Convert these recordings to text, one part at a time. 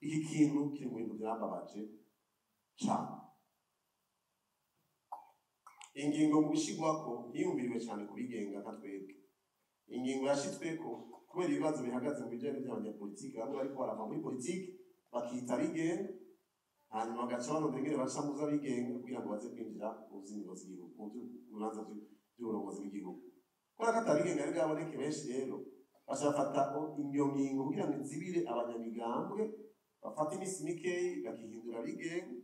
iki kintu kiri mu bintu byambabaje cyane. Ingingo mu gushigwako ntiyumviriwe cyane kubigenga nka twebwe. Ingingo yashitsweko kubera ibibazo bihagaze mu bijyanye n'abanyapolitiki, bamwe bariko barava muri politiki bakita bigenga, hanyuma bagaca barondera ingene baca muza bigenga kugira ngo baze kwinjira mu buzingo z'igihugu, mu bibanza by'uburongozi bw'igihugu. Kubera ko atabigenga ari bwaboneke benshi rero baca bafata iyo ngingo kugira ngo izibire abanyamigambwe, bafata iminsi mikeyi bakihindura bigenga,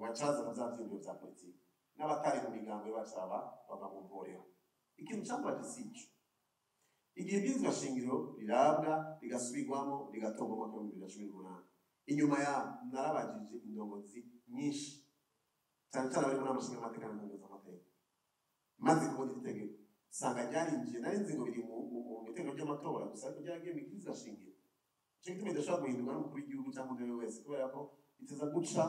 bacaza na bya vyiyumviro vya politiki. N'abatari mu migambwe bacaba bava mu mporero. Ikintu cambaje sico. Igihe bwizwa shingiro rirabwa rigasubirwamo rigatorwa mu mwaka wa 2018. Inyuma ya narabajije indongozi nyinshi cyane cyane bari muri amashinga amateka n'indongozi amateka, maze kubona itegeko sanga ryarinjiye, nari nzi ngo biri mu itegeko ry'amatora gusa, ariko ryaragiye mu bwizwa shingiro. Ico gituma idashobora guhindurwa n'umukuru w'igihugu cyangwa undi wese, kubera ko iteza guca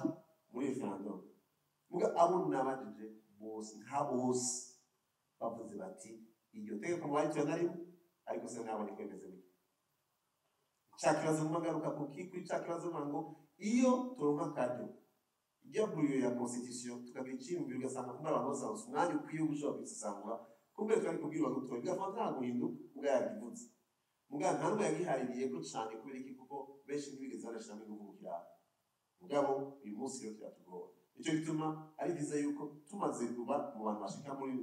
muri referendum. Muga abo nabajije bose nta bose bavuze bati iryo tegeko mwariyo narimo, ariko se nabonye kwemeza biki. Chakibazo magaruka kuri chakibazo ngo iyo turonka kado ijabuyo ya constitution tukagira icyumviro ugasanga kumwe abantu bose umwanya ukwiye gushobora kwisangura, kumbe kandi kubwirwa gutora bigafata guhinduka ubwayagivuze. Muga nta n'umwe yagihaririye ko cyane kubera iki, kuko benshi ntibigeze banashiramo ingufu mu kiraro. Mugabo uyu munsi rero kiratugora. Icyo gituma ari byiza yuko tumaze kuba mu bantu bashika muri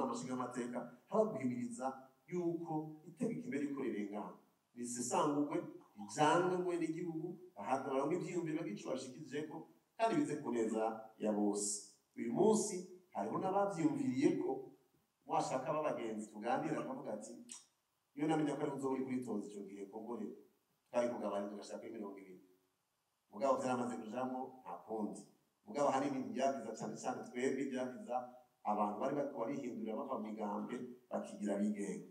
amashinga amateka haba guhimiriza yuko itegeko imbere yuko rirengana risesangurwe ijyanwe ngo n'igihugu ahantu baronka ivyiyumviro bagico bashikijeko kandi bize kuneza ya bose. Uyu munsi hariho n'abavyiyumviriye ko mwashaka babagenzi tuganira akavuga ati iyo namenya ko ari uzoburi kwitoza ico gihe kongore twari kugabanya tugashaka 20. Mugabo vyaramaze kujamwo nta kundi. Mugabo hari ibintu byagiza cyane cyane twebwe byagiza abantu bari bariko barihindurira bava mu migambwe bakigira bigenga.